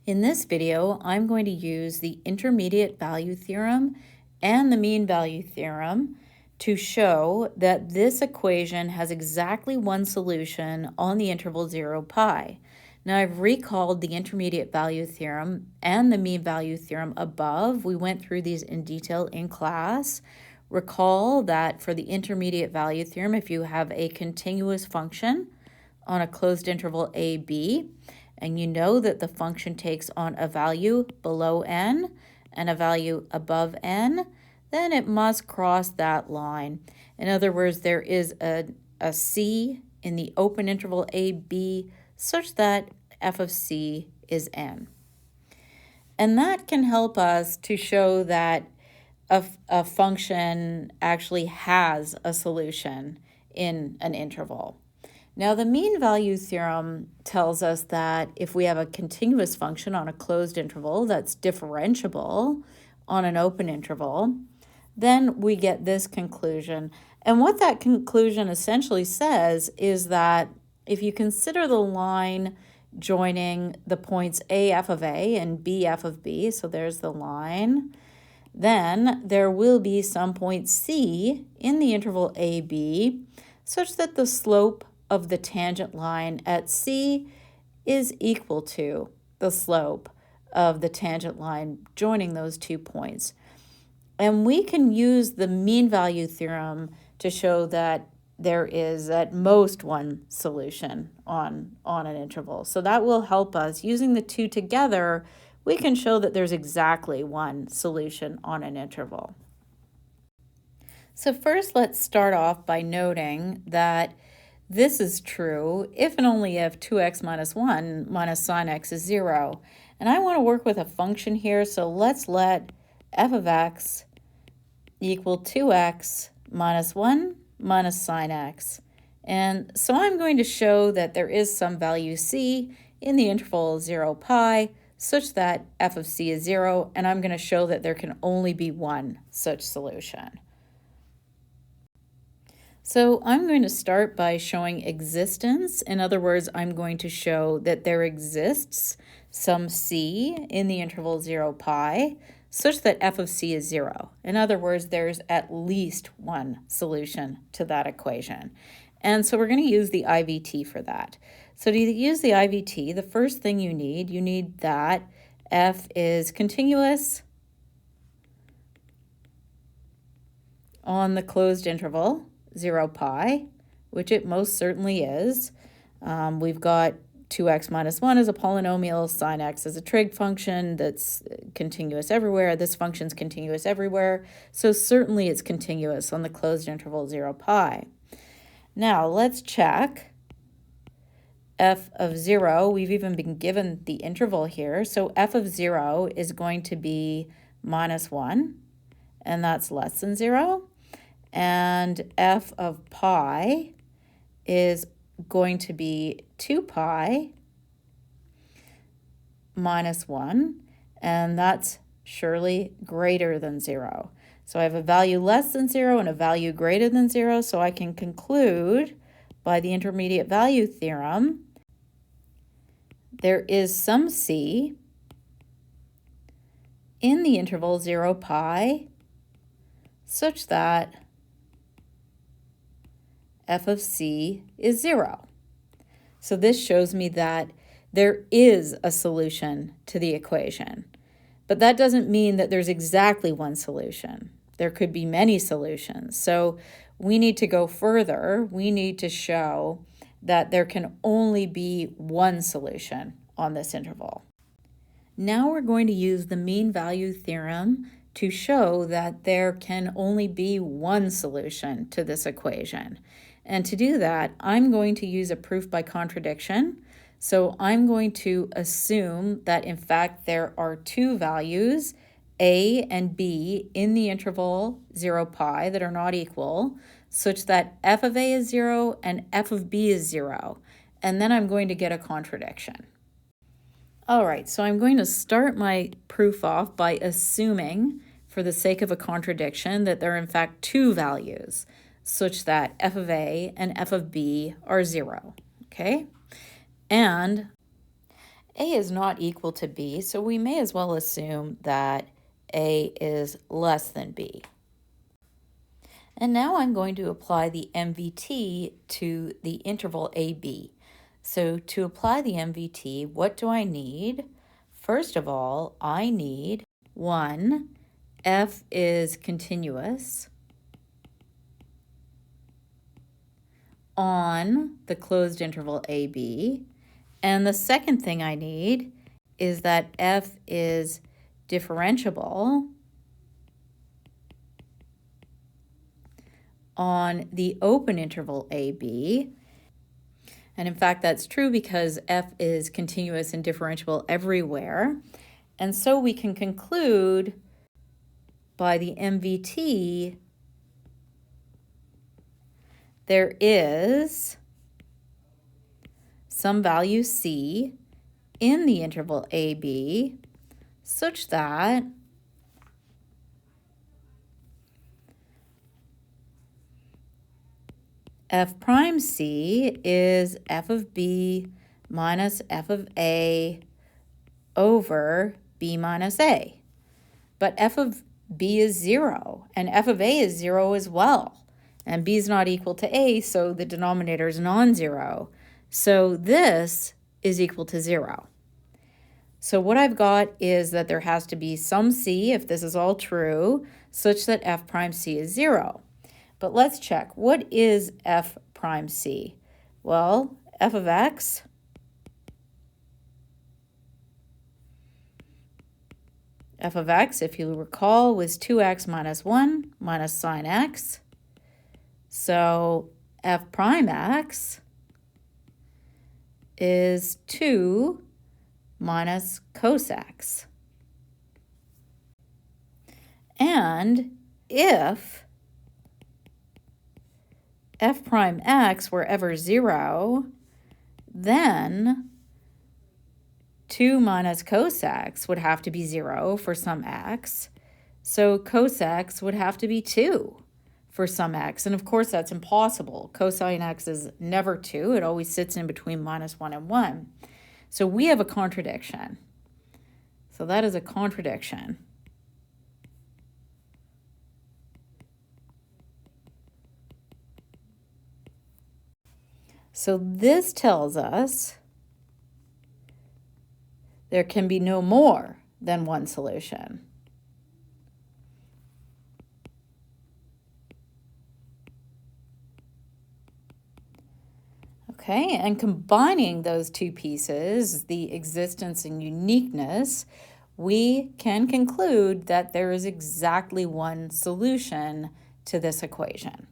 In this video, I'm going to use the intermediate value theorem and the mean value theorem to show that this equation has exactly one solution on the interval 0, pi. Now, I've recalled the intermediate value theorem and the mean value theorem above. We went through these in detail in class. Recall that for the intermediate value theorem, if you have a continuous function on a closed interval a, b, and you know that the function takes on a value below n and a value above n, then it must cross that line. In other words, there is a c in the open interval a, b, such that f of c is n. And that can help us to show that a function actually has a solution in an interval. Now, the mean value theorem tells us that if we have a continuous function on a closed interval that's differentiable on an open interval, then we get this conclusion. And what that conclusion essentially says is that if you consider the line joining the points a f of a and b f of b, so there's the line, then there will be some point c in the interval a, b, such that the slope of the tangent line at C is equal to the slope of the tangent line joining those 2 points. And we can use the mean value theorem to show that there is at most one solution on an interval. So that will help us. Using the two together, we can show that there's exactly one solution on an interval. So first, let's start off by noting that this is true if and only if 2x minus 1 minus sine x is 0. And I want to work with a function here, so let's let f of x equal 2x minus 1 minus sine x. And so I'm going to show that there is some value c in the interval 0, pi, such that f of c is 0, and I'm going to show that there can only be one such solution. So I'm going to start by showing existence. In other words, I'm going to show that there exists some c in the interval 0, pi, such that f of c is 0. In other words, there's at least one solution to that equation. And so we're going to use the IVT for that. So to use the IVT, the first thing you need that f is continuous on the closed interval 0, pi, which it most certainly is. We've got 2x minus 1 as a polynomial, sine x as a trig function that's continuous everywhere. This function's continuous everywhere, so certainly it's continuous on the closed interval 0, pi. Now, let's check f of 0. We've even been given the interval here, so f of 0 is going to be minus 1, and that's less than 0. And f of pi is going to be 2 pi minus 1, and that's surely greater than 0. So I have a value less than 0 and a value greater than 0, so I can conclude by the intermediate value theorem there is some c in the interval 0, pi such that f of c is 0. So this shows me that there is a solution to the equation. But that doesn't mean that there's exactly one solution. There could be many solutions. So we need to go further. We need to show that there can only be one solution on this interval. Now we're going to use the mean value theorem to show that there can only be one solution to this equation. And to do that, I'm going to use a proof by contradiction. So I'm going to assume that, in fact, there are two values, a and b, in the interval 0, pi that are not equal, such that f of a is 0 and f of b is 0. And then I'm going to get a contradiction. All right, so I'm going to start my proof off by assuming, for the sake of a contradiction, that there are, in fact, two values, such that f of a and f of b are 0, okay? And A is not equal to B, so we may as well assume that A is less than B. And now I'm going to apply the MVT to the interval AB. So to apply the MVT, what do I need? First of all, I need 1, f is continuous on the closed interval AB. And the second thing I need is that f is differentiable on the open interval AB. And in fact, that's true because f is continuous and differentiable everywhere. And so we can conclude by the MVT there is some value c in the interval AB such that f prime c is f of b minus f of a over b minus a. But f of b is 0, and f of a is 0 as well. And b is not equal to a, so the denominator is non-zero. So this is equal to 0. So what I've got is that there has to be some c, if this is all true, such that f prime c is 0. But let's check. What is f prime c? Well, f of x if you recall, was 2x minus 1 minus sine x. So f prime x is 2 minus cos x. And if f prime x were ever 0, then 2 minus cos x would have to be 0 for some x. So cos x would have to be 2 for some x. And of course, that's impossible. Cosine x is never 2. It always sits in between minus 1 and 1. So we have a contradiction. So that is a contradiction. So this tells us there can be no more than one solution. Okay, and combining those two pieces, the existence and uniqueness, we can conclude that there is exactly one solution to this equation.